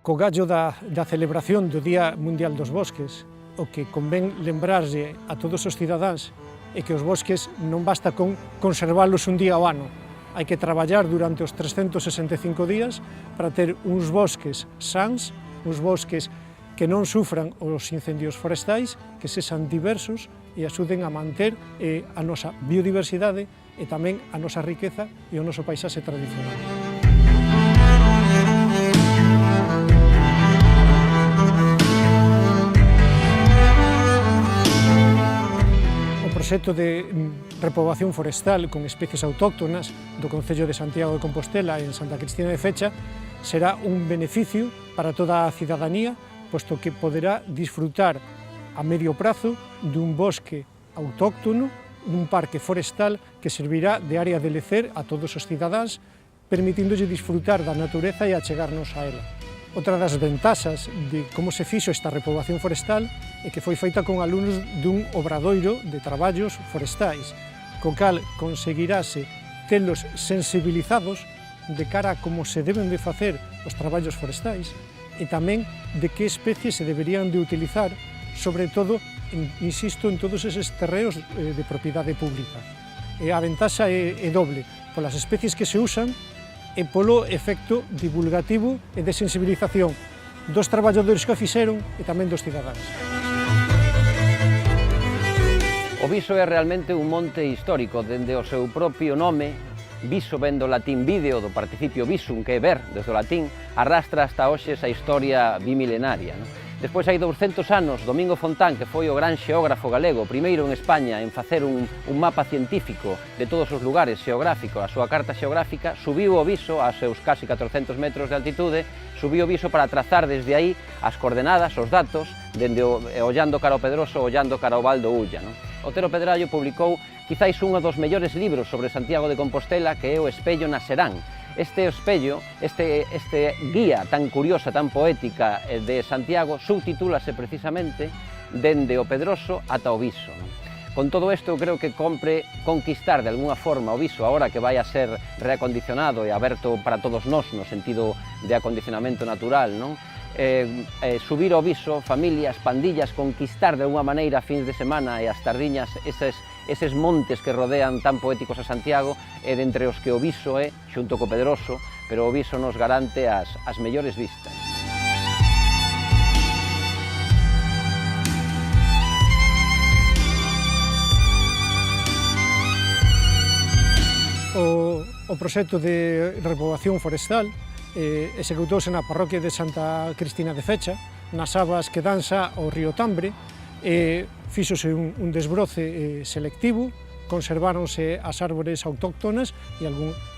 Co gallo da celebración do Día Mundial dos Bosques, o que convén lembrarlle a todos os cidadáns é que os bosques non basta con conservalos un día ao ano, hai que traballar durante os 365 días para ter uns bosques sans, uns bosques que non sufran os incendios forestais, que sexan diversos e axuden a manter a nosa biodiversidade e tamén a nosa riqueza e o noso paisaxe tradicional. O proxecto de repoboación forestal con especies autóctonas do Concello de Santiago de Compostela en Santa Cristina de Fecha será un beneficio para toda a cidadanía, posto que poderá disfrutar a medio prazo dun bosque autóctono, dun parque forestal que servirá de área de lecer a todos os cidadáns, permitíndolle disfrutar da natureza e achegarnos a ela. Outra das ventaxas de como se fixo esta repoboación forestal é que foi feita con alumnos dun obradoiro de traballos forestais, co cal conseguirase telos sensibilizados de cara a como se deben de facer os traballos forestais e tamén de que especies se deberían de utilizar, sobre todo, insisto, en todos eses terreos de propiedade pública. E a ventaxa é doble, polas especies que se usan e polo efecto divulgativo e de sensibilización dos traballadores que o fixeron e tamén dos cidadáns. O Viso é realmente un monte histórico, dende o seu propio nome. Viso ven do latín vídeo, do participio visum, que é ver, desde o latín, arrastra hasta hoxe esa historia bimilenaria. Despois hai 200 anos, Domingo Fontán, que foi o gran xeógrafo galego, primeiro en España en facer un mapa científico de todos os lugares xeográficos, a súa carta xeográfica, subiu o Viso a seus casi 400 metros de altitude, subiu o Viso para trazar desde aí as coordenadas, os datos, ollando cara ao Pedroso, ollando cara ao Val do Ulla. Otero Pedrallo publicou quizáis un dos mellores libros sobre Santiago de Compostela, que é O espello na Serán. Este espello, este guía tan curiosa, tan poética de Santiago, subtitúlase precisamente dende o Pedroso ata o Viso. Con todo isto, eu creo que compre conquistar de alguna forma o Viso, agora que vai a ser reacondicionado e aberto para todos nós, no sentido de acondicionamento natural, non? Subir ao Viso, familias, pandillas, conquistar de alguna maneira fins de semana e as tardiñas eses montes que rodean tan poéticos a Santiago, e dentre os que o Viso é, xunto co Pedroso, pero o Viso nos garante as mellores vistas. O proxecto de repoboación forestal executouse na parroquia de Santa Cristina de Fecha, nas abas que dan xa ao río Tambre, fíxose un desbroce selectivo, conserváronse as árbores autóctonas e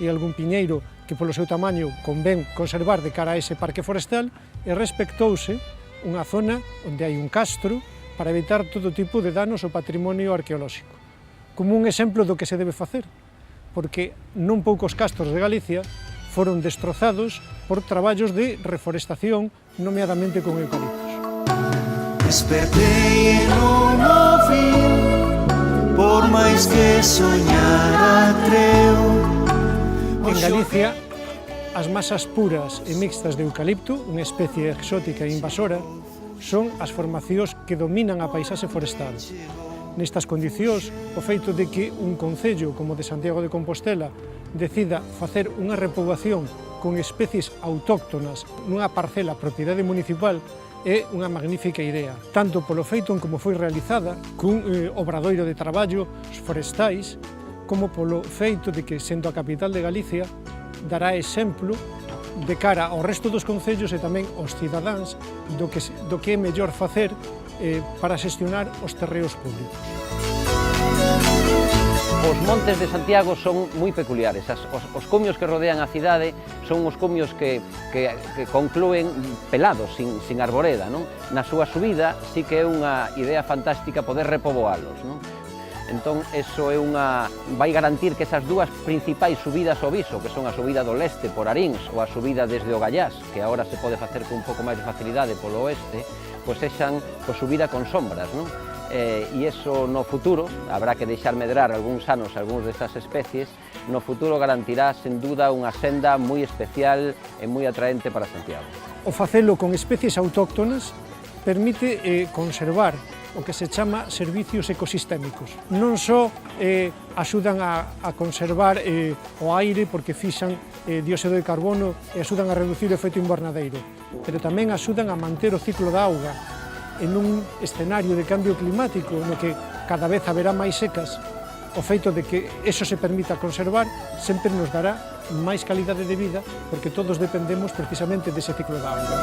algún piñeiro que polo seu tamaño convén conservar de cara a ese parque forestal, e respectouse unha zona onde hai un castro para evitar todo tipo de danos ao patrimonio arqueolóxico. Como un exemplo do que se debe facer, porque non poucos castros de Galicia foron destrozados por traballos de reforestación, nomeadamente con eucaliptos. Despertei e non o vi, por máis que soñara creo. En Galicia, as masas puras e mixtas de eucalipto, unha especie exótica e invasora, son as formacións que dominan a paisaxe forestal. Nestas condicións, o feito de que un concello como de Santiago de Compostela decida facer unha repoboación con especies autóctonas nunha parcela propiedade municipal é unha magnífica idea, tanto polo feito en como foi realizada cun obradoiro de traballo forestais, como polo feito de que, sendo a capital de Galicia, dará exemplo de cara ao resto dos concellos e tamén aos cidadáns do que é mellor facer para xestionar os terreos públicos. Os montes de Santiago son moi peculiares. Os cumios que rodean a cidade son os cumios que conclúen pelados, sin arboreda. Na súa subida sí que é unha idea fantástica poder repoboalos. Entón, eso vai garantir que esas dúas principais subidas ao Viso, que son a subida do leste por Aríns ou a subida desde o Gallás, que agora se pode facer con un pouco máis de facilidade polo oeste, pois sexan subida con sombras, e iso no futuro, habrá que deixar medrar algúns anos algúns destas especies, no futuro garantirá, sen duda, unha senda moi especial e moi atraente para Santiago. O facelo con especies autóctonas permite conservar o que se chama servicios ecosistémicos. Non só axudan a conservar o aire porque fixan dióxido de carbono e axudan a reducir o efecto invernadeiro, pero tamén axudan a manter o ciclo da auga en un escenario de cambio climático no que cada vez haberá máis secas. O feito de que eso se permita conservar sempre nos dará máis calidade de vida porque todos dependemos precisamente dese ciclo da auga.